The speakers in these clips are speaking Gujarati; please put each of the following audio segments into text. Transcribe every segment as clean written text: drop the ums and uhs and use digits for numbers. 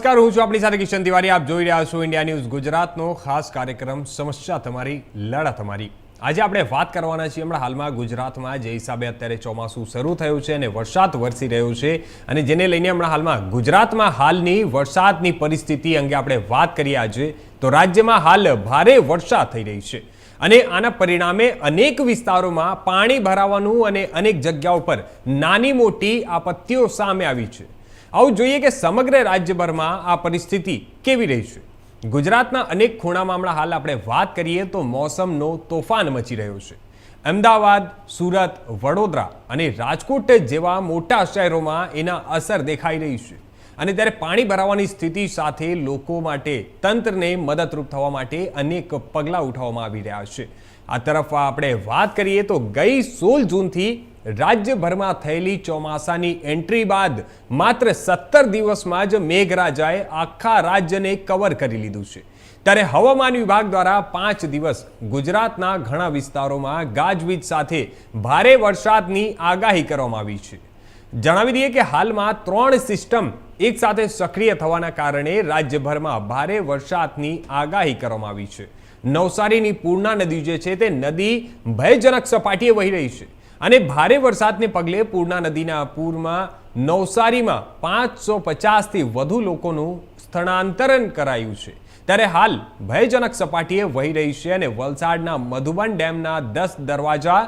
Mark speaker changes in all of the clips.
Speaker 1: નમસ્કાર, હું છું આપણી સાથે કિશન તિવારી. આપ જોઈ રહ્યા છો ઇન્ડિયા ન્યૂઝ ગુજરાતનો ખાસ કાર્યક્રમ સમસ્યા તમારી લડા તમારી. આજે આપણે વાત કરવાના છીએ હમણાં હાલમાં ગુજરાતમાં જે હિસાબે અત્યારે ચોમાસું શરૂ થયું છે અને વરસાદ વરસી રહ્યો છે અને જેને લઈને હમણાં હાલમાં ગુજરાતમાં હાલની વરસાદની પરિસ્થિતિ અંગે આપણે વાત કરીએ આજે. તો રાજ્યમાં હાલ ભારે વરસાદ થઈ રહી છે અને આના પરિણામે અનેક વિસ્તારોમાં પાણી ભરાવાનું અને અનેક જગ્યાઓ પર નાની મોટી આપત્તિઓ સામે આવી છે. આવું જોઈએ કે સમગ્ર રાજ્યભરમાં આ પરિસ્થિતિ કેવી રહી છે. ગુજરાતના અનેક ખૂણામાં હમણાં હાલ આપણે વાત કરીએ તો મોસમનો તોફાન મચી રહ્યો છે. અમદાવાદ, સુરત, વડોદરા અને રાજકોટ જેવા મોટા શહેરોમાં એના અસર દેખાઈ રહી છે અને ત્યારે પાણી ભરાવાની સ્થિતિ સાથે લોકો માટે તંત્રને મદદરૂપ થવા માટે અનેક પગલાં ઉઠાવવામાં આવી રહ્યા છે. આ તરફ આપણે વાત કરીએ તો ગઈ 16 જૂનથી રાજ્યભરમાં થયેલી ચોમાસાની એન્ટ્રી બાદ માત્ર 17 દિવસમાં જ મેઘરાજાએ આખા રાજ્યને કવર કરી લીધું છે. ત્યારે હવામાન વિભાગ દ્વારા 5 દિવસ ગુજરાતના ઘણા વિસ્તારોમાં ગાજવીજ સાથે ભારે વરસાદની આગાહી કરવામાં આવી છે. જણાવી દઈએ કે હાલમાં 3 સિસ્ટમ એક સાથે સક્રિય થવાના કારણે રાજ્યભરમાં ભારે વરસાદની આગાહી કરવામાં આવી છે. નવસારીની પૂર્ણા નદી જે છે તે નદી ભયજનક સપાટીએ વહી રહી છે અને ભારે વરસાદને પગલે પૂર્ણા નદીના પૂરમાં નવસારીમાં 550થી વધુ લોકોનું સ્થળાંતરણ કરાયું છે. ત્યારે હાલ ભયજનક સપાટીએ વહી રહી છે અને વલસાડના મધુબન ડેમના 10 દરવાજા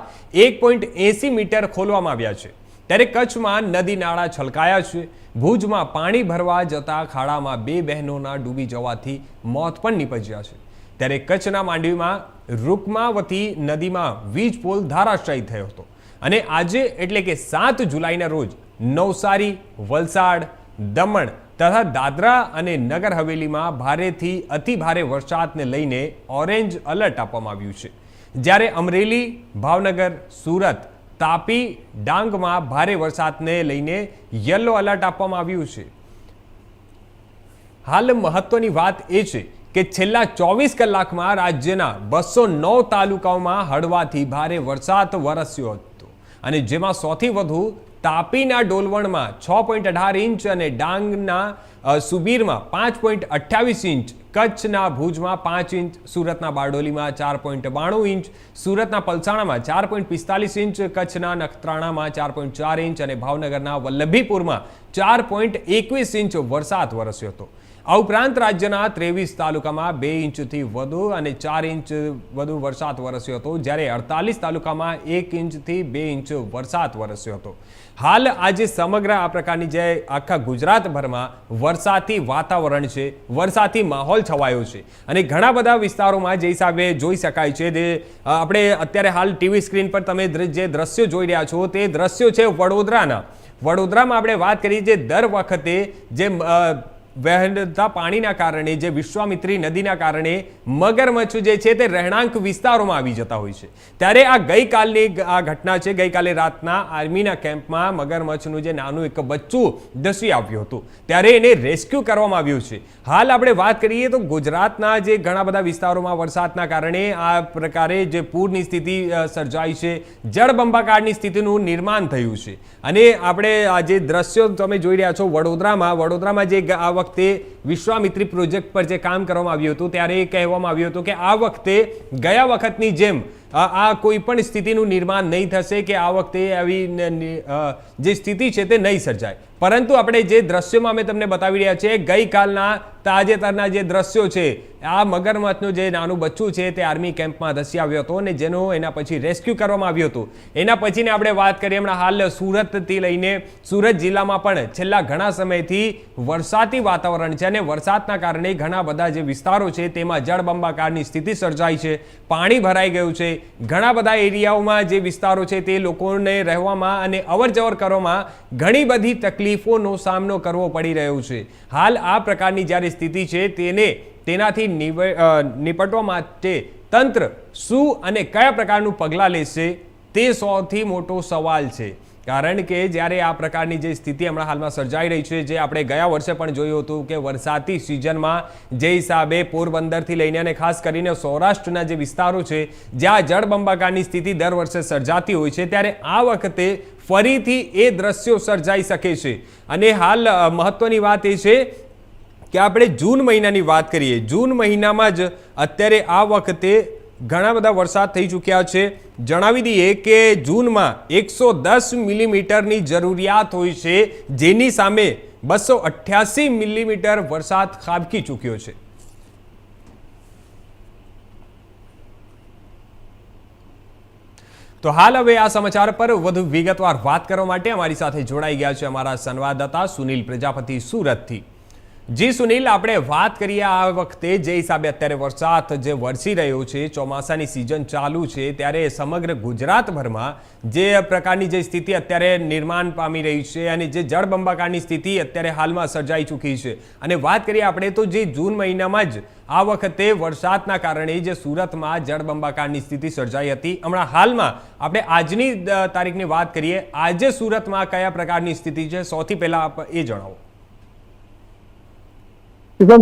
Speaker 1: 1.80 મીટર ખોલવામાં આવ્યા છે. ત્યારે કચ્છમાં નદી નાળા છલકાયા છે. ભુજમાં પાણી ભરવા જતા ખાડામાં 2 બહેનોના ડૂબી જવાથી મોત પણ નીપજ્યા છે. ત્યારે કચ્છના માંડવીમાં રૂકમાવતી નદીમાં વીજ પોલ ધરાશાયી થયો હતો અને આજે એટલે કે 7 જુલાઈના રોજ નવસારી, વલસાડ, દમણ તથા દાદરા અને નગર હવેલીમાં ભારેથી અતિ ભારે વરસાદને લઈને ઓરેન્જ એલર્ટ આપવામાં આવ્યું છે. જ્યારે અમરેલી, ભાવનગર, સુરત, તાપી, ડાંગમાં ભારે વરસાદને લઈને યલો એલર્ટ આપવામાં આવ્યું છે. હાલ મહત્વની વાત એ છે કે છેલ્લા 24 કલાકમાં રાજ્યના 209 તાલુકાઓમાં હળવાથી ભારે વરસાદ વરસ્યો હતો અને જેમાં સૌથી વધુ તાપીના ડોલવણમાં 6.18 ઇંચ અને ડાંગના સુબીરમાં 5.28 ઇંચ, કચ્છના ભુજમાં 5 ઇંચ, સુરતના બારડોલીમાં 4.92 ઇંચ, સુરતના પલસાણામાં 4.45 ઇંચ, કચ્છના નખત્રાણામાં 4.4 ઇંચ અને ભાવનગરના વલ્લભીપુરમાં 4.21 ઇંચ વરસાદ વરસ્યો હતો. આ ઉપરાંત રાજ્યના 23 તાલુકામાં 2 ઇંચથી વધુ અને 4 ઇંચ વધુ વરસાદ વરસ્યો હતો, જ્યારે 48 તાલુકામાં 1 ઇંચથી 2 ઇંચ વરસાદ વરસ્યો હતો. હાલ આજે સમગ્ર આ પ્રકારની જે આખા ગુજરાતભરમાં વરસાદી વાતાવરણ છે, વરસાદી માહોલ છવાયો છે અને ઘણા બધા વિસ્તારોમાં જે હિસાબે જોઈ શકાય છે તે આપણે અત્યારે હાલ ટીવી સ્ક્રીન પર તમે જે દ્રશ્યો જોઈ રહ્યા છો તે દ્રશ્યો છે વડોદરાના. વડોદરામાં આપણે વાત કરીએ જે દર વખતે જે વહેતા પાણીના કારણે જે વિશ્વામિત્રી નદીના કારણે મગરમચ્છ જે છે તે રહેણાંક વિસ્તારોમાં આવી જતા હોય છે. ત્યારે આ ગઈકાલની આ ઘટના છે. ગઈકાલે રાતના આર્મીના કેમ્પમાં મગરમચ્છનું જે નાનું એક બચ્ચું ધસી આવ્યું હતું ત્યારે એને રેસ્ક્યુ કરવામાં આવ્યું છે. હાલ આપણે વાત કરીએ તો ગુજરાતના જે ઘણા બધા વિસ્તારોમાં વરસાદના કારણે આ પ્રકારે જે પૂરની સ્થિતિ સર્જાઈ છે, જળબંબાકારની સ્થિતિનું નિર્માણ થયું છે અને આપણે આ જે દ્રશ્યો તમે જોઈ રહ્યા છો વડોદરામાં જે આ વખતે વિશ્વામિત્રી પ્રોજેક્ટ પર જે કામ કરવામાં આવ્યું હતું ત્યારે એ કહેવામાં આવ્યું હતું કે આ વખતે ગયા વખતની જેમ આ કોઈ પણ સ્થિતિનું નિર્માણ નહીં થશે કે આ વખતે આવી જે સ્થિતિ છે તે નહીં સર્જાય. પરંતુ આપણે જે દ્રશ્યોમાં અમે તમને બતાવી રહ્યા છીએ ગઈકાલના તાજેતરના જે દ્રશ્યો છે, આ મગરમચ્છનું જે નાનું બચ્ચું છે તે આર્મી કેમ્પમાં ધસી આવ્યો હતો અને જેનું એના પછી રેસ્ક્યુ કરવામાં આવ્યું હતું. એના પછીને આપણે વાત કરીએ હમણાં હાલ સુરતથી લઈને સુરત જિલ્લામાં પણ છેલ્લા ઘણા સમયથી વરસાદી વાતાવરણ છે અને વરસાદના કારણે ઘણા બધા જે વિસ્તારો છે તેમાં જળબંબાકારની સ્થિતિ સર્જાઈ છે, પાણી ભરાઈ ગયું છે. ઘણા બધા એરિયાઓમાં જે વિસ્તારો છે તે લોકોને રહેવામાં અને અવરજવર કરવામાં ઘણી બધી તકલીફોનો સામનો કરવો પડી રહ્યો છે. હાલ આ પ્રકારની જ્યારે સ્થિતિ છે તેનાથી નિપટવા માટે તંત્ર શું અને કયા પ્રકારનું પગલાં લેશે તે સૌથી મોટો સવાલ છે. કારણ કે જ્યારે આ પ્રકારની જે સ્થિતિ હમણાં હાલમાં સર્જાઈ રહી છે, જે આપણે ગયા વર્ષે પણ જોયું હતું કે વરસાદી સિઝનમાં જે હિસાબે પોરબંદરથી લઈને અને ખાસ કરીને સૌરાષ્ટ્રના જે વિસ્તારો છે જ્યાં જળબંબાકારની સ્થિતિ દર વર્ષે સર્જાતી હોય છે, ત્યારે આ વખતે ફરીથી એ દ્રશ્યો સર્જાઈ શકે છે. અને હાલ મહત્વની વાત એ છે કે આપણે જૂન મહિનાની વાત કરીએ, જૂન મહિનામાં જ અત્યારે આ વખતે ઘણા બધા વરસાદ થઈ ચૂક્યા છે. જણાવી દઈએ કે જૂનમાં 110 મિલીમીટરની જરૂરિયાત હોય છે, જેની સામે 288 મિલીમીટર વરસાદ ખાબકી ચૂક્યો છે. તો હાલ હવે આ સમાચાર પર વધુ વિગતવાર વાત કરવા માટે અમારી સાથે જોડાઈ ગયા છે અમારા સંવાદદાતા સુનિલ પ્રજાપતિ સુરતથી. જી સુનિલ, આપણે વાત કરીએ આ વખતે જે હિસાબે અત્યારે વરસાદ જે વરસી રહ્યો છે, ચોમાસાની સિઝન ચાલુ છે, ત્યારે સમગ્ર ગુજરાતભરમાં જે પ્રકારની જે સ્થિતિ અત્યારે નિર્માણ પામી રહી છે અને જે જળબંબાકારની સ્થિતિ અત્યારે હાલમાં સર્જાઈ ચૂકી છે, અને વાત કરીએ આપણે તો જે જૂન મહિનામાં જ આ વખતે વરસાદના કારણે જે સુરતમાં જળબંબાકારની સ્થિતિ સર્જાઈ હતી. હમણાં હાલમાં આપણે આજની તારીખની વાત કરીએ, આજે સુરતમાં કયા પ્રકારની સ્થિતિ છે, સૌથી પહેલા આપ એ જણાવો.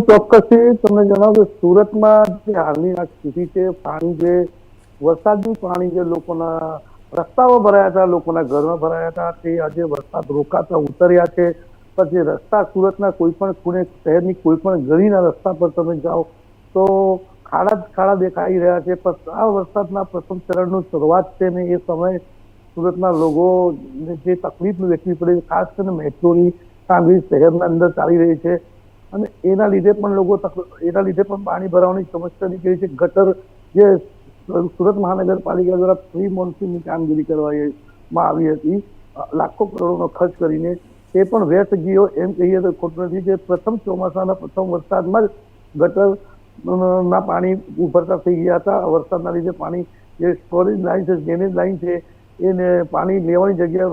Speaker 2: ચોક્કસથી તમને જણાવું કે સુરતમાં જે હાલની આ સ્થિતિ છે, પાણી જે વરસાદનું પાણી જે લોકોના રસ્તાઓ ભરાયા હતા, લોકોના ઘરમાં ભરાયા હતા, તે આજે વરસાદ રોકાતા ઉતર્યા છે. પછી રસ્તા સુરતના કોઈ પણ ખૂણે, શહેરની કોઈ પણ ગલીના રસ્તા પર તમે જાઓ તો ખાડા દેખાઈ રહ્યા છે. પણ આ વરસાદના પ્રથમ ચરણની શરૂઆત છે ને એ સમયે સુરતના લોકોને જે તકલીફ વેઠવી પડી, ખાસ કરીને મેટ્રોની કામગીરી શહેરના અંદર ચાલી રહી છે અને એના લીધે પણ પાણી ભરાવાની સમસ્યા નીકળી છે. ગટર જે સુરત મહાનગરપાલિકા દ્વારા પ્રી મોન્સૂનની કામગીરી કરવામાં આવી હતી લાખો કરોડોનો ખર્ચ કરીને, તે પણ વ્યર્થ ગયો એમ કહીએ તો ખોટું નથી. કે પ્રથમ ચોમાસાના પ્રથમ વરસાદમાં જ ગટરના પાણી ઉભરતા થઈ ગયા હતા. વરસાદના લીધે પાણી જે સ્ટોરેજ લાઈન છે, ડ્રેનેજ લાઈન છે, એને પાણી લેવાની જગ્યાએ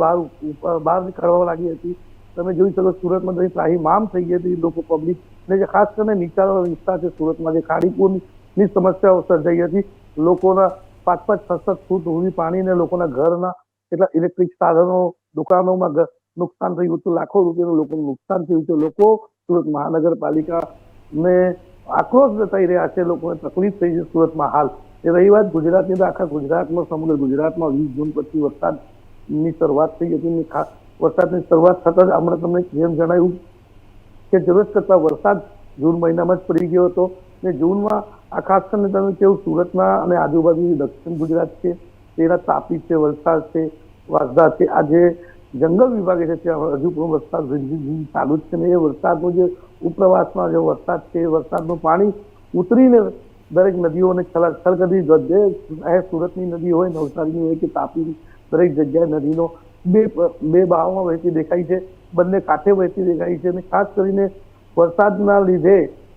Speaker 2: બહાર કાઢવા લાગી હતી. તમે જોઈ શકો સુરતમાં તો ત્રાહિમામ થઈ ગઈ હતી. લોકો પબ્લિક ને જે ખાસ કરીને નીચાણવાળા વિસ્તાર છે સુરતમાં, જે ખાડીપુરની સમસ્યાઓ સર્જાઈ હતી. લોકોના 5-6 ફૂટ સુધી પાણી ને લોકોના ઘરના કેટલા ઇલેક્ટ્રિક સાધનો, દુકાનોમાં નુકસાન થયું હતું. લાખો રૂપિયાનું લોકોનું નુકસાન થયું છે. લોકો સુરત મહાનગરપાલિકાને આક્રોશ જતાઈ રહ્યા છે. લોકોને તકલીફ થઈ છે સુરતમાં હાલ. એ રહી વાત ગુજરાતની, તો આખા ગુજરાતમાં, સમગ્ર ગુજરાતમાં 20 જૂન પછી વરસાદની શરૂઆત થઈ હતી. વરસાદની શરૂઆત થતા જ હમણાં તમને જેમ જણાવ્યું કે જરૂરત કરતા વરસાદ જૂન મહિનામાં જ પડી ગયો હતો. ને જૂનમાં આ ખાસ કરીને તમે કેવું સુરતના અને આજુબાજુ દક્ષિણ ગુજરાત છે, તેના તાપી છે, વલસાડ છે, વાંસદા છે, આ જે જંગલ વિભાગે છે ત્યાં હજુ પણ વરસાદ ચાલુ જ છે. ને એ વરસાદનો જે ઉપરવાસમાં જે વરસાદ છે, એ વરસાદનું પાણી ઉતરીને દરેક નદીઓને છલકતી વધે. સુરતની નદી હોય, નવસારીની હોય કે તાપી, દરેક જગ્યાએ નદીનો બે બાવમાં વહેતી દેખાય છે, બંને કાંઠે વહેતી દેખાય છે. અને ખાસ કરીને વરસાદના લીધે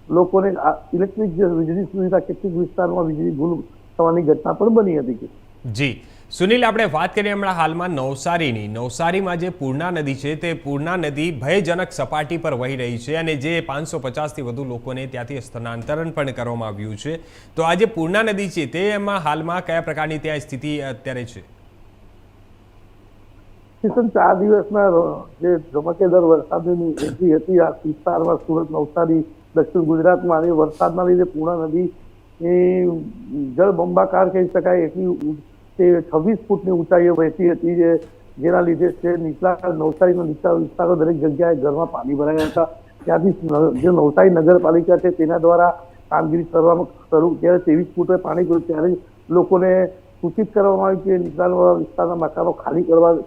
Speaker 2: લોકોને ઇલેક્ટ્રિક વીજળી સુવિધા કેટલીક વિસ્તારમાં વીજળી ગુલ થવાની ઘટના પણ બની હતી.
Speaker 1: જી સુનિલ, આપણે વાત કરીએ હમણાં હાલમાં નવસારીની. નવસારીમાં જે પૂર્ણા નદી છે, તે પૂર્ણા નદી ભયજનક સપાટી પર વહી રહી છે અને જે 550થી વધુ લોકોને ત્યાંથી સ્થળાંતરણ પણ કરવામાં આવ્યું છે. તો આ જે પૂર્ણા નદી છે, તેમાં હાલમાં કયા પ્રકારની ત્યાં સ્થિતિ અત્યારે છે?
Speaker 2: 4 દિવસના જે ધમાકેદાર વરસાદની એન્ટ્રી હતી આ વિસ્તારમાં, સુરત, નવસારી, દક્ષિણ ગુજરાતમાં, અને વરસાદના લીધે પૂર્ણા નદી એ જળબંબાકાર કહી શકાય એટલી તે 26 ફૂટની ઊંચાઈએ વહેતી હતી. જેના લીધે તે નવસારીના નીચલા વિસ્તારો દરેક જગ્યાએ ઘરમાં પાણી ભરાયા હતા. ત્યાંથી જે નવસારી નગરપાલિકા છે તેના દ્વારા કામગીરી કરવામાં શરૂ, ત્યારે 23 ફૂટે પાણી ગયું, ત્યારે લોકોને સૂચિત કરવામાં આવ્યું કે નીચાણવાળા વિસ્તારના મકાનો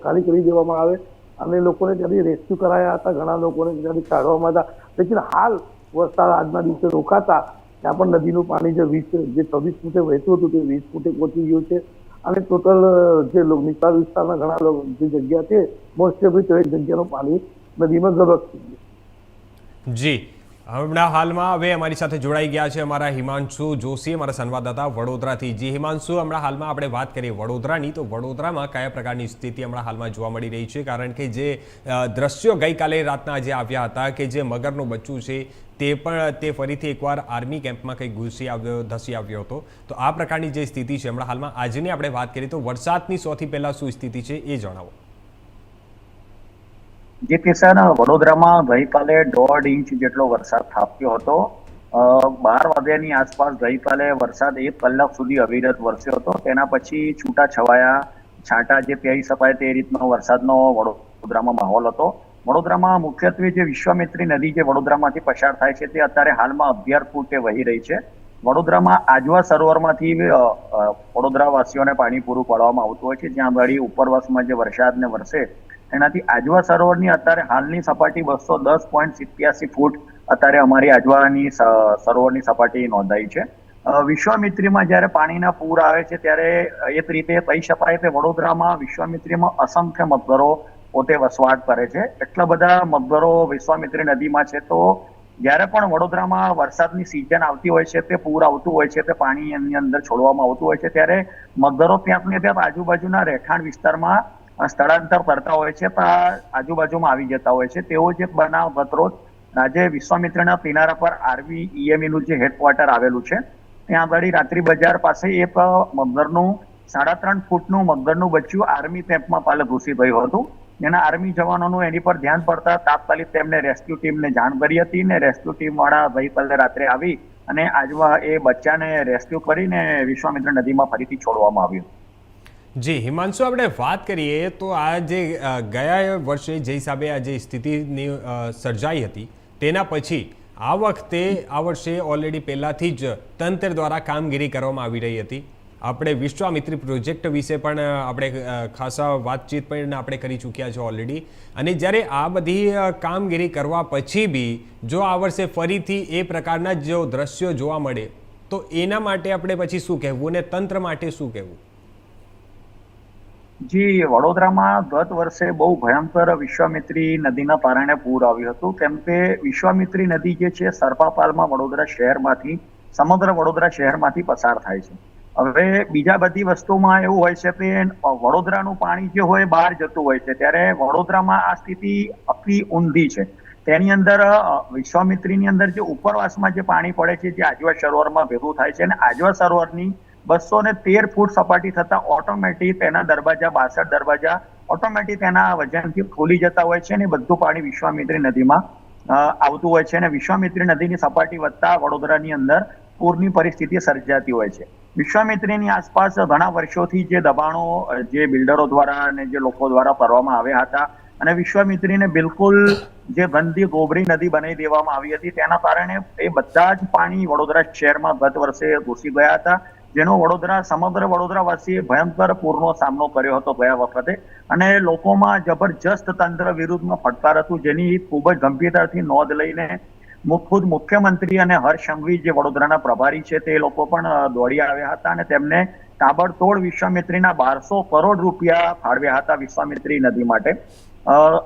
Speaker 2: ખાલી કરી દેવામાં આવે અને લોકોને ત્યાંથી રેસ્ક્યુ કરાયા હતા. ઘણા લોકોને ત્યાંથી કાઢવામાં હતા. લેકિન હાલ વરસાદ આજના દિવસે રોકાતા ત્યાં પણ નદીનું પાણી જે 26 ફૂટે વહેતું હતું તે 20 ફૂટે પહોંચી ગયું છે. અને ટોટલ જે નીચાણ વિસ્તારના ઘણા જે જગ્યા છે, મોસ્ટલી દરેક જગ્યાનું પાણી નદીમાં ગરક.
Speaker 1: જી, હમણાં હાલમાં હવે અમારી સાથે જોડાઈ ગયા છે અમારા હિમાંશુ જોશી, અમારા સંવાદદાતા વડોદરાથી. જી હિમાંશુ, હમણાં હાલમાં આપણે વાત કરીએ વડોદરાની, તો વડોદરામાં કયા પ્રકારની સ્થિતિ હમણાં હાલમાં જોવા મળી રહી છે? કારણ કે જે દ્રશ્યો ગઈકાલે રાતના જે આવ્યા હતા કે જે મગરનું બચ્ચું છે તે ફરીથી એકવાર આર્મી કેમ્પમાં કંઈક ધસી આવ્યો હતો. તો આ પ્રકારની જે સ્થિતિ છે હમણાં હાલમાં, આજની આપણે વાત કરીએ તો વરસાદની સૌથી પહેલા શું સ્થિતિ છે એ જણાવો.
Speaker 3: જે કિસ્સાન વડોદરામાં ગઈકાલે 1.5 ઇંચ જેટલો વરસાદ ખાબક્યો હતો. 12 વાગ્યાની આસપાસ ગઈકાલે વરસાદ 1 કલાક સુધી અવિરત વરસ્યો હતો. તેના પછી છૂટા છવાયા છાંટા જે કહી શકાય તે રીતનો વરસાદનો વડોદરામાં માહોલ હતો. વડોદરામાં મુખ્યત્વે જે વિશ્વામિત્રી નદી જે વડોદરામાંથી પસાર થાય છે તે અત્યારે હાલમાં 11 ફૂટે વહી રહી છે. વડોદરામાં આજવા સરોવરમાંથી વડોદરાવાસીઓને પાણી પૂરું પાડવામાં આવતું હોય છે, જ્યાં આગળ ઉપરવાસમાં જે વરસાદને વરસે એનાથી આજવા સરોવરની અત્યારે હાલની સપાટી 210.87 ફૂટ અત્યારે અમારી આજવાની સરોવરની સપાટી નોંધાઈ છે. વિશ્વામિત્રીમાં જ્યારે પાણીના પૂર આવે છે ત્યારે એક રીતે કહી શકાય કે વડોદરામાં વિશ્વામિત્રીમાં અસંખ્ય મગરો પોતે વસવાટ કરે છે. એટલા બધા મગરો વિશ્વામિત્રી નદીમાં છે, તો જ્યારે પણ વડોદરામાં વરસાદની સિઝન આવતી હોય છે, તે પૂર આવતું હોય છે, તે પાણી એની અંદર છોડવામાં આવતું હોય છે, ત્યારે મગરો ક્યાંક ને ક્યાંક આજુબાજુના રહેઠાણ વિસ્તારમાં સ્થળાંતર કરતા હોય છે, આજુબાજુમાં આવી જતા હોય છે. તેવો જ એક બનાવ ગતરોજ આજે વિશ્વામિત્રીના કિનારા પર RVEME જે હેડક્વાર્ટર આવેલું છે, ત્યાં આગળ રાત્રિ બજાર પાસે એક મગરનું 3.5 ફૂટનું મગરનું બચ્ચું આર્મી કેમ્પમાં પાલે ઘૂસી ગયું હતું. એના આર્મી જવાનોનું એની પર ધ્યાન પડતા તાત્કાલિક તેમને રેસ્ક્યુ ટીમને જાણ કરી હતી ને રેસ્ક્યુ ટીમ વાળા ગઈકાલે રાત્રે આવી અને આજવા એ બચ્ચાને રેસ્ક્યુ કરીને વિશ્વામિત્રી નદીમાં ફરીથી છોડવામાં આવ્યું.
Speaker 1: જી હિમાંશુ, આપણે વાત કરીએ તો આ જે ગયા વર્ષે જે હિસાબે આ જે સ્થિતિની સર્જાઈ હતી તેના પછી આ વર્ષે ઓલરેડી પહેલાંથી જ તંત્ર દ્વારા કામગીરી કરવામાં આવી રહી હતી. આપણે વિશ્વામિત્રી પ્રોજેક્ટ વિશે પણ આપણે ખાસા વાતચીત પણ આપણે કરી ચૂક્યા છે ઓલરેડી. અને જ્યારે આ બધી કામગીરી કરવા પછી બી જો આ વર્ષે ફરીથી એ પ્રકારના જો દ્રશ્યો જોવા મળે તો એના માટે આપણે પછી શું કહેવું અને તંત્ર માટે શું કહેવું?
Speaker 3: જી, વડોદરામાં ગત વર્ષે બહુ ભયંકર વિશ્વામિત્રી નદીના કારણે પૂર આવ્યું હતું, કેમ કે વિશ્વામિત્રી નદી જે છે સરપાપાલમાં વડોદરા શહેરમાંથી સમગ્ર વડોદરા શહેરમાંથી પસાર થાય છે. હવે બીજા બધી વસ્તુમાં એવું હોય છે કે વડોદરાનું પાણી જે હોય બહાર જતું હોય છે, ત્યારે વડોદરામાં આ સ્થિતિ અતિ ઊંધી છે. તેની અંદર વિશ્વામિત્રીની અંદર જે ઉપરવાસમાં જે પાણી પડે છે, જે આજવા સરોવરમાં ભેગું થાય છે, અને આજવા સરોવરની 213 ફૂટ સપાટી થતા ઓટોમેટિક તેના દરવાજા 62 દરવાજા ઓટોમેટિક તેના વજનથી ખોલી જતા હોય છે અને બધું પાણી વિશ્વામિત્રી નદીમાં આવતું હોય છે. અને વિશ્વામિત્રી નદીની સપાટી વધતા વડોદરાની અંદર પૂરની પરિસ્થિતિ સર્જાતી હોય છે. વિશ્વામિત્રીની આસપાસ ઘણા વર્ષોથી જે દબાણો જે બિલ્ડરો દ્વારા અને જે લોકો દ્વારા કરવામાં આવ્યા હતા અને વિશ્વામિત્રીને બિલકુલ જે ગંદી ગોબરી નદી બનાવી દેવામાં આવી હતી, તેના કારણે એ બધા જ પાણી વડોદરા શહેરમાં ગત વર્ષે ઘૂસી ગયા હતા, જેનો સમગ્ર વડોદરાવાસીએ ભયંકર પૂરનો સામનો કર્યો હતો ગયા વખતે. અને લોકોમાં જબરજસ્ત તંત્ર વિરુદ્ધમાં ફટકાર હતું, જેની ખૂબ જ ગંભીરતાથી નોંધ લઈને ખુદ મુખ્યમંત્રી અને હર્ષ સંઘવી જે વડોદરાના પ્રભારી છે તે લોકો પણ દોડી આવ્યા હતા અને તેમને તાબડતોડ વિશ્વામિત્રીના 1200 કરોડ રૂપિયા ફાળવ્યા હતા વિશ્વામિત્રી નદી માટે.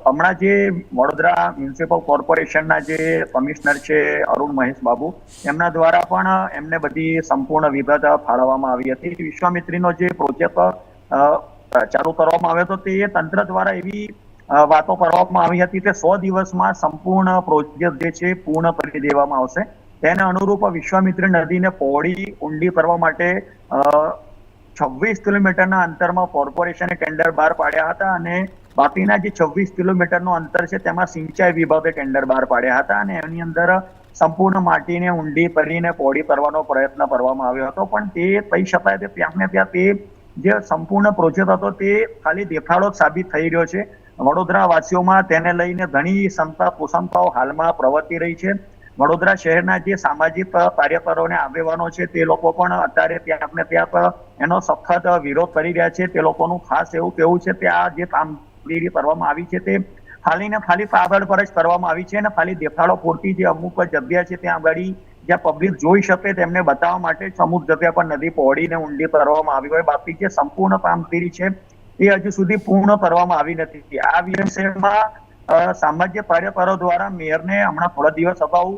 Speaker 3: હમણાં જે વડોદરા મ્યુનિસિપલ કોર્પોરેશનના જે કમિશનર છે અરુણ મહેશ બાબુ, એમના દ્વારા પણ એમને બધી સંપૂર્ણ વિગત ફાળવવામાં આવી હતી. વિશ્વામિત્રીનો જે પ્રોજેક્ટ ચાલુ કરવામાં આવ્યો હતો તે તંત્ર દ્વારા એવી વાતો કરવામાં આવી હતી કે 100 દિવસમાં સંપૂર્ણ પ્રોજેક્ટ જે છે પૂર્ણ કરી દેવામાં આવશે. તેને અનુરૂપ વિશ્વામિત્રી નદીને પહોળી ઊંડી કરવા માટે 26 કિલોમીટરના અંતરમાં કોર્પોરેશને ટેન્ડર બહાર પાડ્યા હતા અને બાકીના જે 26 કિલોમીટરનું અંતર છે તેમાં સિંચાઈ વિભાગે ટેન્ડર બહાર પાડ્યા હતા અને એની અંદર સંપૂર્ણ માટીને ઊંડી કરીને પહોળી કરવાનો પ્રયત્ન કરવામાં આવ્યો હતો. પણ તે કહી શકાય કે ત્યાં ને ત્યાં તે જે સંપૂર્ણ પ્રોજેક્ટ હતો તે ખાલી દેખાડો સાબિત થઈ રહ્યો છે. વડોદરા વાસીઓમાં તેને લઈને ઘણી કુસંતાઓ હાલમાં પ્રવર્તી રહી છે. વડોદરા શહેરના જે સામાજિક કાર્યકરો અને આગેવાનો છે તે લોકો પણ અત્યારે ત્યાં ને ત્યાં એનો સખત વિરોધ કરી રહ્યા છે. તે લોકોનું ખાસ એવું કહેવું છે કે આ જે કામગીરી કરવામાં આવી છે તે ખાલી ને ખાલી કાગળ પર જ કરવામાં આવી છે અને ખાલી દેખાડો પૂરતી જે અમુક જગ્યા છે ત્યાં આગળ જ્યાં પબ્લિક જોઈ શકે તેમને બતાવવા માટે અમુક જગ્યા પર નદી પહોળીને ઊંડી કરવામાં આવી હોય. બાકી જે સંપૂર્ણ કામગીરી છે એ હજુ સુધી પૂર્ણ કરવામાં આવી નથી. આ વિષયમાં સામાજિક કાર્યકરો દ્વારા મેયરને હમણાં થોડા દિવસ અગાઉ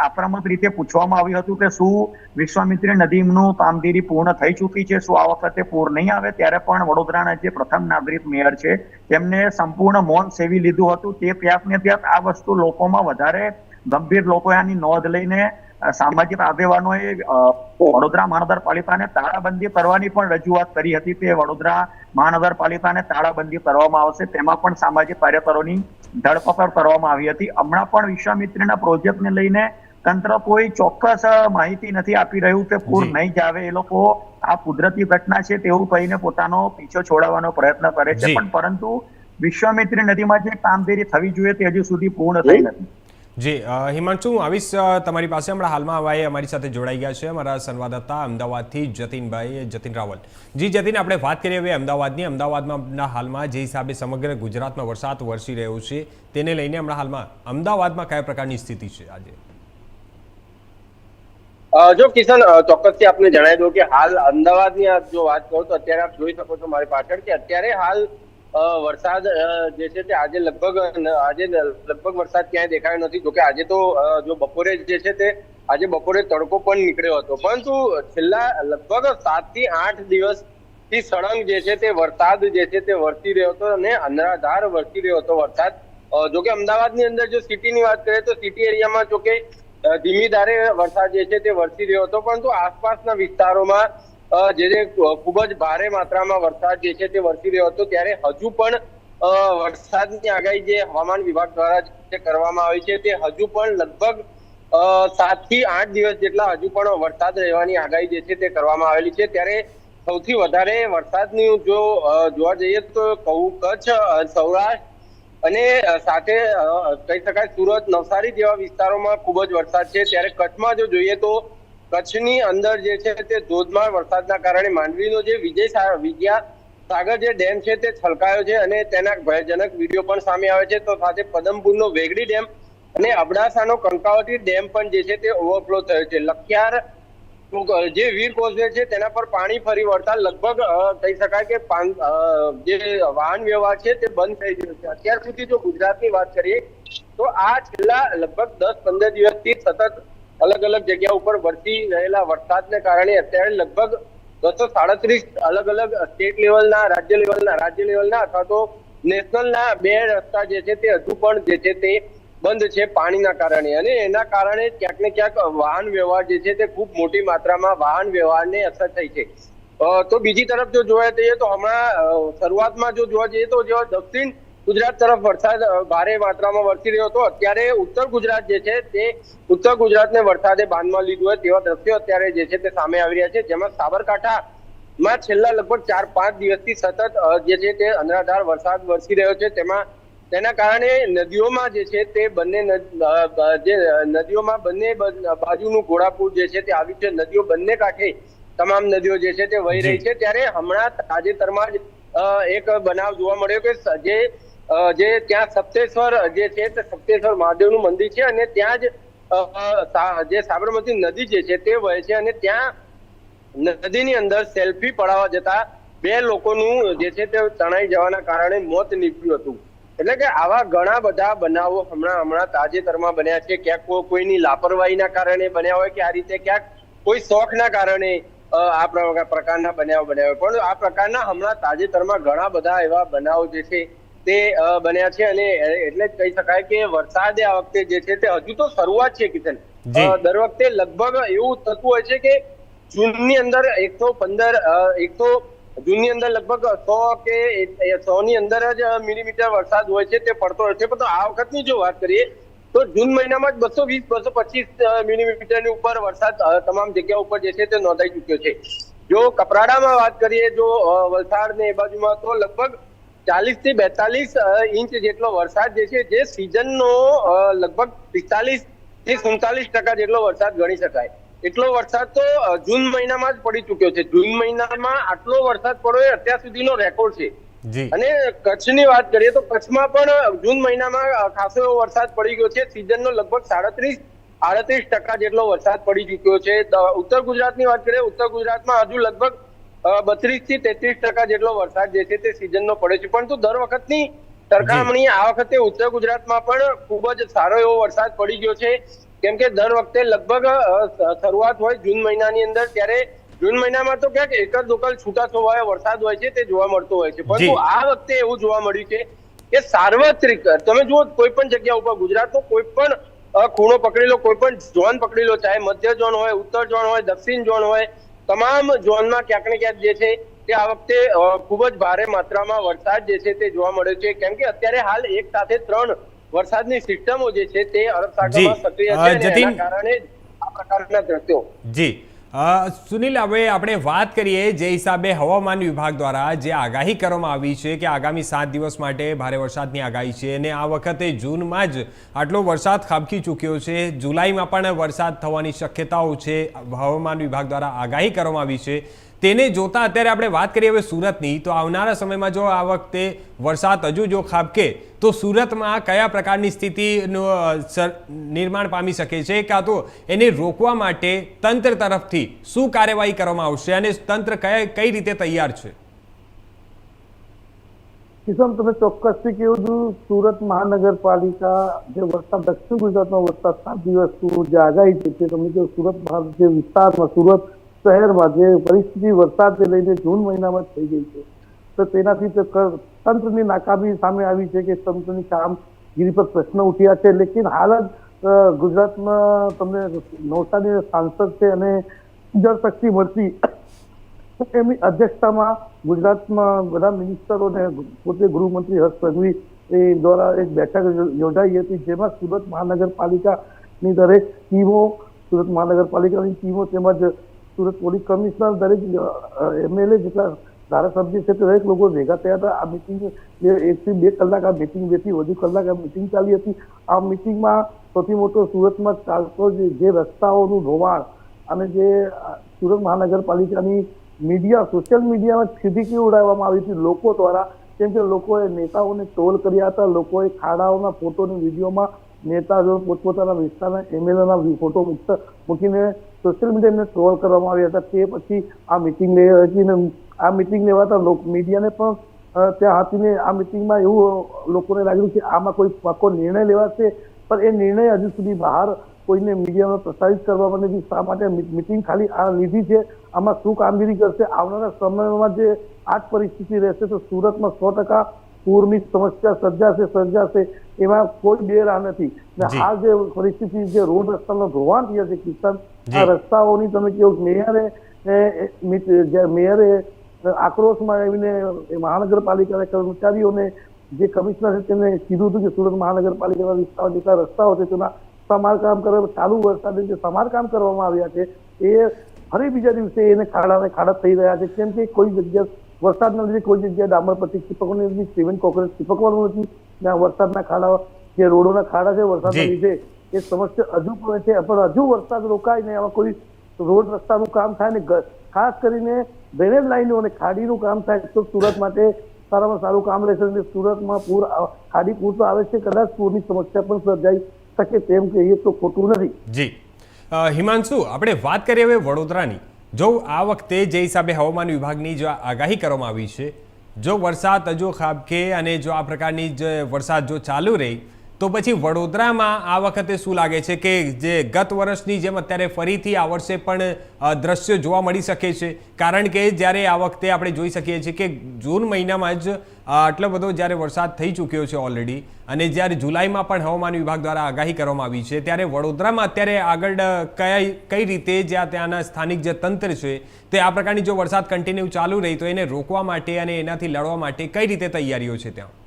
Speaker 3: આક્રમક રીતે પૂછવામાં આવ્યું હતું કે શું વિશ્વામિત્રી નદીનું કામગીરી પૂર્ણ થઈ ચૂકી છે, શું આ વખતે પૂર નહીં આવે? ત્યારે પણ વડોદરાના જે પ્રથમ નાગરિક મેયર છે તેમને સંપૂર્ણ મૌન સેવી લીધું હતું. તે ક્યાંક ને ક્યાંક આ વસ્તુ લોકોમાં વધારે ગંભીર લોકો આની નોંધ લઈને સામાજિક આગેવાનોએ વડોદરા મહાનગરપાલિકાને તાળાબંધી કરવાની પણ રજૂઆત કરી હતી કે વડોદરા મહાનગરપાલિકાને તાળાબંધી કરવામાં આવશે. તેમાં પણ સામાજિક કાર્યકરોની ધરપકડ કરવામાં આવી હતી. હમણાં પણ વિશ્વામિત્રીના પ્રોજેક્ટને લઈને તંત્ર કોઈ ચોક્કસ માહિતી નથી આપી રહ્યું કે પૂર નહીં જ આવે. એ લોકો આ કુદરતી ઘટના છે તેવું કહીને પોતાનો પીછો છોડાવવાનો પ્રયત્ન કરે છે, પણ પરંતુ વિશ્વામિત્રી નદીમાં જે કામગીરી થવી જોઈએ તે હજુ સુધી પૂર્ણ થઈ નથી.
Speaker 1: જી હિમાંશુ, હું આવીશ તમારી પાસે. હમણાં હાલમાં હવાએ અમારી સાથે જોડાઈ ગયા છે અમારા સંવાદદાતા અમદાવાદથી જતીન રાવલ. જી જતીન, આપણે વાત કરીએ હવે અમદાવાદની. અમદાવાદમાં હાલમાં જે હિસાબે સમગ્ર ગુજરાતમાં વરસાદ વરસી રહ્યો છે તેને લઈને હમણાં હાલમાં અમદાવાદમાં કયા પ્રકારની સ્થિતિ છે આજે?
Speaker 4: જો કિશન, ચોક્કસથી આપને જણાવી દઉં કે હાલ અમદાવાદની જો વાત કરું તો અત્યારે આપ જોઈ શકો છો મારી પાછળ કે અત્યારે હાલ વરસાદ જે છે તે આજે લગભગ વરસાદ ક્યાંય દેખાયો નથી. જોકે આજે તો જો બપોરે જે છે તે આજે બપોરે તડકો પણ નીકળ્યો હતો, પરંતુ છેલ્લા લગભગ 7 થી 8 દિવસથી સળંગ જે છે તે વરસાદ જે છે તે વરસી રહ્યો હતો અને અનરાધાર વરસી રહ્યો હતો વરસાદ. જોકે અમદાવાદની અંદર જો સિટીની વાત કરીએ તો સિટી એરિયામાં જોકે ધીમી ધારે વરસાદ જે છે તે વરસી રહ્યો હતો, પરંતુ આસપાસના વિસ્તારોમાં જે ખૂબ જ ભારે માત્રામાં વરસાદ જે છે તે વરસી રહ્યો હતો. ત્યારે હજુ પણ વરસાદની આગાહી જે હવામાન વિભાગ દ્વારા જે કરવામાં આવી છે તે હજુ પણ લગભગ 7 થી 8 દિવસ જેટલા હજુ પણ વરસાદ રહેવાની આગાહી જે છે તે કરવામાં આવેલી છે. ત્યારે સૌથી વધારે વરસાદની જો જોવા જઈએ તો કચ્છ, સૌરાષ્ટ્ર અને સાથે કહી શકાય સુરત, નવસારી જેવા વિસ્તારોમાં ખૂબ જ વરસાદ છે. ત્યારે કચ્છમાં જો જોઈએ તો કચ્છની અંદર જે છે તે ધોધમાર વરસાદના કારણે માંડવીનો જે વિજયા સાગર જે ડેમ છે તે છલકાયો છે અને તેના ભયજનક વિડીયો પણ સામે આવે છે. તો સાથે પદમપુરનો વેગડી ડેમ અને અબડાસાનો કંકાવટી ડેમ પણ જે છે તે ઓવરફ્લો થયો છે. લખિયાર જે વીર કોઝવે છે તેના પર પાણી ફરી વળતા લગભગ કહી શકાય કે જે વાહન વ્યવહાર છે તે બંધ થઈ ગયો છે. અત્યાર સુધી જો ગુજરાતની વાત કરીએ તો આ છેલ્લા લગભગ 10-15 દિવસથી સતત અલગ અલગ જગ્યા ઉપર વરસી રહેલા વરસાદને કારણે અત્યારે લગભગ 237 અલગ અલગ સ્ટેટ લેવલના, રાજ્ય લેવલના અથવા તો નેશનલના 2 રસ્તા જે છે તે હજુ પણ જે છે તે બંધ છે પાણીના કારણે, અને એના કારણે ક્યાંક ને ક્યાંક વાહન વ્યવહાર જે છે તે ખૂબ મોટી માત્રામાં વાહન વ્યવહારને અસર થઈ છે. તો બીજી તરફ જો જોવા જઈએ તો હમણાં શરૂઆતમાં જો જોવા જઈએ તો જેવા દક્ષિણ ગુજરાત તરફ વરસાદ ભારે માત્રામાં વરસી રહ્યો હતો, અત્યારે ઉત્તર ગુજરાત જે છે તે ઉત્તર ગુજરાતને વરસાદે બાંધમાં લીધું હોય તેવા દ્રશ્યો અત્યારે જે છે તે સામે આવી રહ્યા છે. જેમાં સાબરકાંઠામાં છેલ્લા લગભગ 4-5 દિવસથી સતત જે છે તે અનરાધાર વરસાદ વરસી રહ્યો છે. તેના કારણે નદીઓમાં જે છે તે બંને બાજુનું ઘોડાપૂર જે છે તે આવ્યું છે. નદીઓ બંને કાંઠે તમામ નદીઓ જે છે તે વહી રહી છે. ત્યારે હમણાં તાજેતરમાં જ એક બનાવ જોવા મળ્યો કે જે ત્યાં સપ્તેશ્વર જે છે તે સપ્તેશ્વર મહાદેવનું મંદિર છે અને ત્યાં જ જે સાબરમતી નદી જે છે તે વહે છે અને ત્યાં નદીની અંદર સેલ્ફી પડાવવા જતા 2 લોકોનું જે છે તે તણાઈ જવાના કારણે મોત નીપજ્યું હતું. એટલે કે આવા ઘણા બધા બનાવો હમણાં તાજેતરમાં બન્યા છે. ક્યાંક કોઈની લાપરવાહીના કારણે બન્યા હોય કે આ રીતે ક્યાંક કોઈ શોખના કારણે આ પ્રકારના બનાવો બન્યા હોય, પણ આ પ્રકારના હમણાં તાજેતરમાં ઘણા બધા એવા બનાવો જે છે તે બન્યા છે. અને એટલે જ કહી શકાય કે વરસાદે આ વખતે જે છે તે હજુ તો શરૂઆત છે કિશન. દર વખતે લગભગ એવું થતું હોય છે કે જૂનની અંદર 115 જૂનની અંદર લગભગ 100 કે 100 ની અંદર જ મિલીમીટર વરસાદ હોય છે તે પડતો હોય છે, પણ આ વખતની જો વાત કરીએ તો જૂન મહિનામાં જ 220-225 મિલીમીટરની ઉપર વરસાદ તમામ જગ્યા ઉપર જે છે તે નોંધાઈ ચુક્યો છે. જો કપરાડામાં વાત કરીએ, જો વલસાડ ને એ બાજુમાં, તો લગભગ 40 થી 42 ઇંચ જેટલો વરસાદ જે છે જે સિઝનનો લગભગ 45 થી 47% જેટલો વરસાદ ગણી શકાય. એટલો વરસાદ તો જૂન મહિનામાં જ પડી ચુક્યો છે. જૂન મહિનામાં આટલો વરસાદ પડ્યો એ અત્યાર સુધીનો રેકોર્ડ છે. અને કચ્છની વાત કરીએ તો કચ્છમાં પણ જૂન મહિનામાં ખાસો એવો વરસાદ પડી ગયો છે. સિઝનનો લગભગ 37-38% જેટલો વરસાદ પડી ચુક્યો છે. ઉત્તર ગુજરાતની વાત કરીએ, ઉત્તર ગુજરાતમાં હજુ લગભગ 32 થી 33% જેટલો વરસાદ જે છે તે સિઝનનો પડે છે. પરંતુ દર વખતની સરખામણી આ વખતે ઉત્તર ગુજરાતમાં પણ ખૂબ જ સારો એવો વરસાદ પડી ગયો છે. કેમ કે દર વખતે લગભગ શરૂઆત હોય જૂન મહિનાની અંદર, ત્યારે જૂન મહિનામાં તો ક્યાંક એકલ દોકલ છૂટા છવાયા વરસાદ હોય છે તે જોવા મળતો હોય છે. પરંતુ આ વખતે એવું જોવા મળ્યું છે કે સાર્વત્રિક તમે જુઓ કોઈ પણ જગ્યા ઉપર ગુજરાતનો કોઈ પણ ખૂણો પકડી લો, કોઈ પણ ઝોન પકડી લો, ચાહે મધ્ય ઝોન હોય, ઉત્તર ઝોન હોય, દક્ષિણ ઝોન હોય, તમામ ઝોનમાં ક્યાંક ને ક્યાંક જે છે તે આ વખતે ખૂબ જ ભારે માત્રામાં વરસાદ જે છે તે જોવા મળ્યો છે. કેમ કે અત્યારે હાલ એક સાથે 3 વરસાદની સિસ્ટમો જે છે તે અરબ સાગરમાં સક્રિય છે અને એના કારણે આ પ્રકારના દ્રશ્યો.
Speaker 1: જી સુનિલ, હવે આપણે વાત કરીએ જે હિસાબે હવામાન વિભાગ દ્વારા જે આગાહી કરવામાં આવી છે કે આગામી 7 દિવસ માટે ભારે વરસાદની આગાહી છે, અને આ વખતે જૂનમાં જ આટલો વરસાદ ખાબકી ચૂક્યો છે, જુલાઈમાં પણ વરસાદ થવાની શક્યતાઓ છે, હવામાન વિભાગ દ્વારા આગાહી કરવામાં આવી છે, તેને જોતા અત્યારે આપણે વાત કરીએ હવે સુરતની, તો આવનારા સમયમાં જો આ વખતે વરસાદ હજુ જો ખાબકે તો સુરતમાં કયા પ્રકારની સ્થિતિનું નિર્માણ પામી શકે છે, કાં તો એને રોકવા માટે તંત્ર તરફથી શું કાર્યવાહી કરવામાં આવશે અને તંત્ર કઈ રીતે તૈયાર છે?
Speaker 2: કિશન, તમે ચોક્કસથી કહ્યું છું, સુરત મહાનગરપાલિકા જે વરસાદ દક્ષિણ ગુજરાતમાં વરસાદ 7 દિવસનું જે આગાહી છે તે તમે જો સુરત જે વિસ્તારમાં સુરત શહેરમાં જે પરિસ્થિતિ વરસાદને લઈને જૂન મહિનામાં થઈ ગઈ છે તો તેનાથી તંત્રની નાકામી સામે આવી છે કે તંત્રની કામગીરી પર પ્રશ્ન ઉઠ્યા છે. લેકિન હાલ જ ગુજરાતમાં તમને નવસારી સાંસદ છે અને જળશક્તિ મંત્રી એમની અધ્યક્ષતામાં ગુજરાતમાં બધા મિનિસ્ટરોને પોતે ગૃહમંત્રી હર્ષ સંઘવી એ દ્વારા એક બેઠક યોજાઈ હતી, જેમાં સુરત મહાનગરપાલિકાની દરેક ટીમો, સુરત મહાનગરપાલિકાની ટીમો તેમજ સુરત પોલીસ કમિશનર, દરેક MLA જેટલા ધારાસભ્ય છે તે દરેક લોકો ભેગા થયા હતા. આ મિટિંગ 1 થી 2 કલાક આ મિટિંગ, 2 થી વધુ કલાક આ મિટિંગ ચાલી હતી. આ મિટિંગમાં સૌથી મોટો સુરતમાં ચાલતો જે રસ્તાઓનું ધોવાણ અને જે સુરત મહાનગરપાલિકાની મીડિયા, સોશિયલ મીડિયામાં ખીદકી ઉડાવવામાં આવી હતી લોકો દ્વારા, કેમ કે લોકોએ નેતાઓને ટ્રોલ કર્યા હતા, લોકોએ ખાડાઓના ફોટો અને વિડીયોમાં નેતાઓ પોતપોતાના વિસ્તારના MLAના ફોટો મૂકીને સોશિયલ મીડિયાને ટ્રોલ કરવામાં આવ્યા હતા. તે પછી આ મિટિંગ લેવાઈ હતી અને આ મિટિંગ લેવાતા મીડિયાને પણ ત્યાં હાથીને આ મિટિંગમાં એવું લોકોને લાગ્યું કે આમાં કોઈ પાકો નિર્ણય લેવાશે, પણ એ નિર્ણય હજુ સુધી બહાર કોઈને મીડિયામાં પ્રસારિત કરવામાં નથી. શા માટે મિટિંગ ખાલી આ લીધી છે, આમાં શું કામગીરી કરશે, આવનારા સમયમાં જે આ જ પરિસ્થિતિ રહેશે તો સુરતમાં 100% પૂરની સમસ્યા સર્જાશે એમાં કોઈ બે રાહ નથી. આ જે પરિસ્થિતિ જે રોડ રસ્તાનો ધોવાણ થયા છે કિશન, આ રસ્તાઓની તમે કહ્યું મેયરે આક્રોશમાં આવીને મહાનગરપાલિકાના કર્મચારીઓને જે કમિશનર છે તેને કીધું હતું કે સુરત મહાનગરપાલિકાના વિસ્તાર જેટલા રસ્તાઓ છે તેના સમારકામ કરવા, ચાલુ વરસાદે જે સમારકામ કરવામાં આવ્યા છે એ ફરી બીજા દિવસે એને ખાડા થઈ રહ્યા છે, કેમ કે કોઈ જગ્યા વરસાદના લીધે કોઈ જગ્યાએ ડામર પટ્ટી ચીપકવાની નથી, સિમેન્ટ કોન્ક્રીટ ચીપકવાનું નથી, ત્યાં વરસાદના ખાડા, જે રોડોના ખાડા છે વરસાદના લીધે એ સમસ્યા હજુ પણ છે, પણ હજુ વરસાદ રોકાય ને આમાં કોઈ રોડ રસ્તાનું કામ થાય ને ખાસ કરીને ડ્રેનેજ લાઈનો અને ખાડીનું કામ થાય તો સુરત માટે સારામાં સારું કામ રહેશે. અને સુરતમાં ખાડી પૂર તો આવે છે, કદાચ પૂરની સમસ્યા પણ સર્જાઈ શકે તેમ કહીએ તો ખોટું નથી.
Speaker 1: જી હિમાંશુ, આપણે વાત કરીએ હવે વડોદરાની. જો આ વખતે જે હિસાબે હવામાન વિભાગની જો આગાહી કરવામાં આવી છે, જો વરસાદ હજુ ખાબકે અને જો આ પ્રકારની જ વરસાદ જો ચાલુ રહી તો પછી વડોદરામાં આ વખતે શું લાગે છે કે જે ગત વર્ષની જેમ અત્યારે ફરીથી આ વર્ષે પણ દ્રશ્યો જોવા મળી શકે છે? કારણ કે જ્યારે આ વખતે આપણે જોઈ શકીએ છીએ કે જૂન મહિનામાં જ આટલો બધો જ્યારે વરસાદ થઈ ચૂક્યો છે ઓલરેડી, અને જ્યારે જુલાઈમાં પણ હવામાન વિભાગ દ્વારા આગાહી કરવામાં આવી છે, ત્યારે વડોદરામાં અત્યારે આગળ કઈ રીતે જ્યાં ત્યાંના સ્થાનિક જે તંત્ર છે તે આ પ્રકારની જો વરસાદ કન્ટિન્યુ ચાલુ રહી તો એને રોકવા માટે અને એનાથી લડવા માટે કઈ રીતે તૈયારીઓ છે ત્યાં?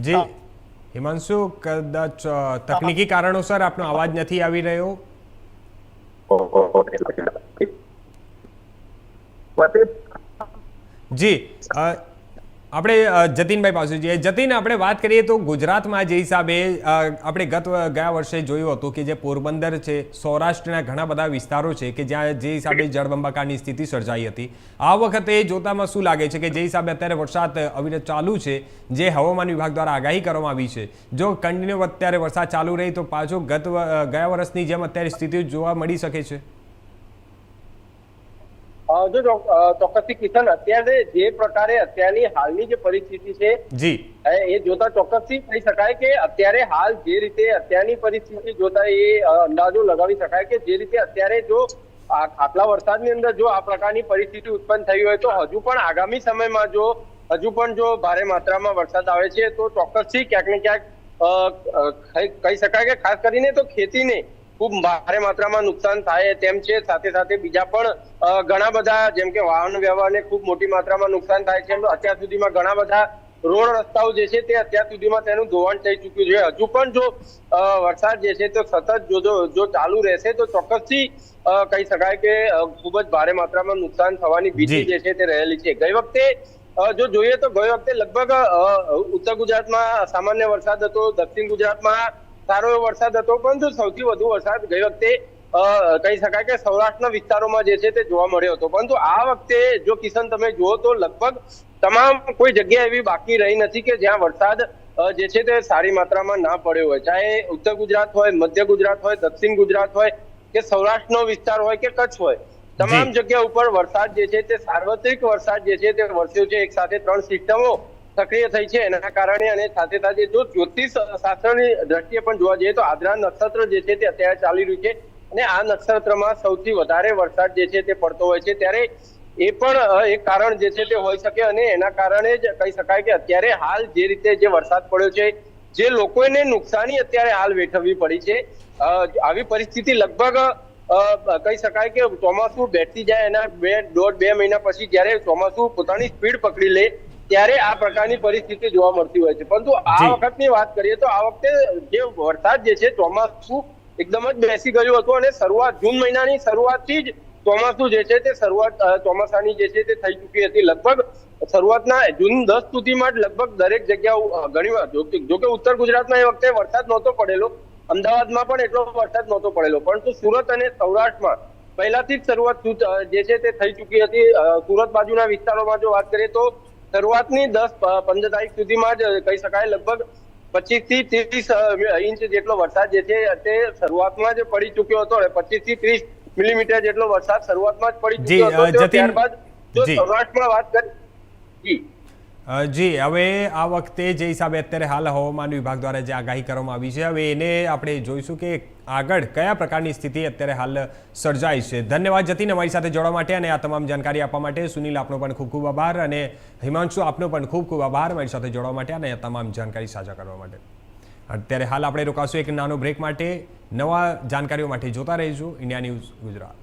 Speaker 1: જી હિમાંશુ, કદાચ તકનીકી કારણોસર આપનો અવાજ નથી આવી રહ્યો. જી આપણે જતીનભાઈ પાસે જઈએ. જતીન, આપણે વાત કરીએ તો ગુજરાતમાં જે હિસાબે આપણે ગયા વર્ષે જોયું હતું કે જે પોરબંદર છે, સૌરાષ્ટ્રના ઘણા બધા વિસ્તારો છે કે જ્યાં જે હિસાબે જળબંબાકારની સ્થિતિ સર્જાઈ હતી, આ વખતે જોતામાં શું લાગે છે કે જે હિસાબે અત્યારે વરસાદ અવિરત ચાલુ છે, જે હવામાન વિભાગ દ્વારા આગાહી કરવામાં આવી છે, જો કન્ટિન્યુ અત્યારે વરસાદ ચાલુ રહી તો પાછો ગયા વર્ષની જેમ અત્યારે સ્થિતિ જોવા મળી શકે છે?
Speaker 4: જો ચોક્કસથી કિશન, અત્યારે જે પ્રકારે અત્યારની હાલની જે પરિસ્થિતિ છે
Speaker 1: જી
Speaker 4: એ જોતા ચોક્કસથી કહી શકાય કે અત્યારે હાલ જે રીતે અત્યારની પરિસ્થિતિ જોતા એ અંદાજો લગાવી શકાય કે જે રીતે અત્યારે જો આટલા વરસાદની અંદર જો આ પ્રકારની પરિસ્થિતિ ઉત્પન્ન થઈ હોય તો હજુ પણ આગામી સમયમાં જો ભારે માત્રામાં વરસાદ આવે છે તો ચોક્કસથી ક્યાંક ને ક્યાંક કહી શકાય કે ખાસ કરીને તો ખેતીને ખૂબ ભારે માત્રામાં નુકસાન થાય તેમ છે. સાથે સાથે બીજા પણ ઘણા બધા જેમ કે વાહન વ્યવહારને ખૂબ મોટી માત્રામાં નુકસાન થાય છે. અત્યાર સુધીમાં ઘણા બધા રોડ રસ્તાઓ જે છે તે અત્યાર સુધીમાં તેનું ધોવાણ થઈ ચૂક્યું છે. હજુ પણ જો વરસાદ જે છે તે સતત જો ચાલુ રહેશે તો ચોક્કસથી કહી શકાય કે ખૂબ જ ભારે માત્રામાં નુકસાન થવાની ભીતિ જે છે તે રહેલી છે. ગઈ વખતે જો જોઈએ તો ગઈ વખતે લગભગ ઉત્તર ગુજરાતમાં સામાન્ય વરસાદ હતો, દક્ષિણ ગુજરાતમાં સારો એવો વરસાદ હતો, પરંતુ સૌથી વધુ વરસાદ ગઈ વખતે કહી શકાય કે સૌરાષ્ટ્રના વિસ્તારોમાં જે છે તે જોવા મળ્યો હતો. પરંતુ આ વખતે જો કિશન તમે જુઓ તો લગભગ તમામ કોઈ જગ્યા એવી બાકી રહી નથી કે જ્યાં વરસાદ જે છે તે સારી માત્રામાં ના પડ્યો હોય. ચાહે ઉત્તર ગુજરાત હોય, મધ્ય ગુજરાત હોય, દક્ષિણ ગુજરાત હોય કે સૌરાષ્ટ્રનો વિસ્તાર હોય કે કચ્છ હોય, તમામ જગ્યા ઉપર વરસાદ જે છે તે સાર્વત્રિક વરસાદ જે છે તે વરસ્યો છે. એક સાથે 3 સિસ્ટમો સક્રિય થઈ છે એના કારણે, અને સાથે સાથે જો જ્યોતિષ શાસ્ત્રની દ્રષ્ટિએ પણ જોવા જઈએ તો આદ્રા નક્ષત્ર જે છે તે અત્યારે ચાલી રહ્યું છે અને આ નક્ષત્રમાં સૌથી વધારે વરસાદ જે છે તે પડતો હોય છે. ત્યારે એ પણ એક કારણ જે છે તે હોઈ શકે અને એના કારણે જ કહી શકાય કે અત્યારે હાલ જે રીતે જે વરસાદ પડ્યો છે, જે લોકોને નુકસાની અત્યારે હાલ વેઠવવી પડી છે, આવી પરિસ્થિતિ લગભગ કહી શકાય કે ચોમાસું બેઠી જાય એના 1.5-2 મહિના પછી જ્યારે ચોમાસું પોતાની સ્પીડ પકડી લે ત્યારે આ પ્રકારની પરિસ્થિતિ જોવા મળતી હોય છે. પરંતુ આ વખતની વાત કરીએ તો આ વખતે જે વરસાદ જે છે ચોમાસું એકદમ જ બેસી ગયું હતું અને જૂન મહિનાની શરૂઆતથી જ ચોમાસું જે છે તે ચોમાસાની જે છે તે થઈ ચૂકી હતી. લગભગ શરૂઆતના જૂન 10 સુધીમાં જ લગભગ દરેક જગ્યા ઘણી જોકે ઉત્તર ગુજરાતમાં એ વખતે વરસાદ નહોતો પડેલો, અમદાવાદમાં પણ એટલો વરસાદ નહોતો પડેલો, પરંતુ સુરત અને સૌરાષ્ટ્રમાં પહેલાથી જ શરૂઆત જે છે તે થઈ ચૂકી હતી. સુરત બાજુના વિસ્તારોમાં જો વાત કરીએ તો શરૂઆતની 10-15 તારીખ સુધીમાં જ કહી શકાય લગભગ 25 થી 30 ઇંચ જેટલો વરસાદ જે છે તે શરૂઆતમાં જ પડી ચૂક્યો હતો. 25 થી 30 મિલીમીટર જેટલો વરસાદ શરૂઆતમાં જ પડી ચૂક્યો હતો. ત્યારબાદ જો સૌરાષ્ટ્રમાં વાત કરી
Speaker 1: જી, હવે આ વખતે જે હિસાબે અત્યારે હાલ હવામાન વિભાગ દ્વારા જે આગાહી કરવામાં આવી છે, હવે એને આપણે જોઈશું કે આગળ કયા પ્રકારની સ્થિતિ અત્યારે હાલ સર્જાઈ છે. ધન્યવાદ જતીન અમારી સાથે જોડવા માટે અને આ તમામ જાણકારી આપવા માટે. સુનિલ, આપનો પણ ખૂબ ખૂબ આભાર અને હિમાંશુ, આપનો પણ ખૂબ ખૂબ આભાર અમારી સાથે જોડવા માટે અને આ તમામ જાણકારી સાझा કરવા માટે. અત્યારે હાલ આપણે રોકાશું એક નાનો બ્રેક માટે. નવા જાણકારીઓ માટે જોતા રહીશું ઇન્ડિયા ન્યૂઝ ગુજરાત.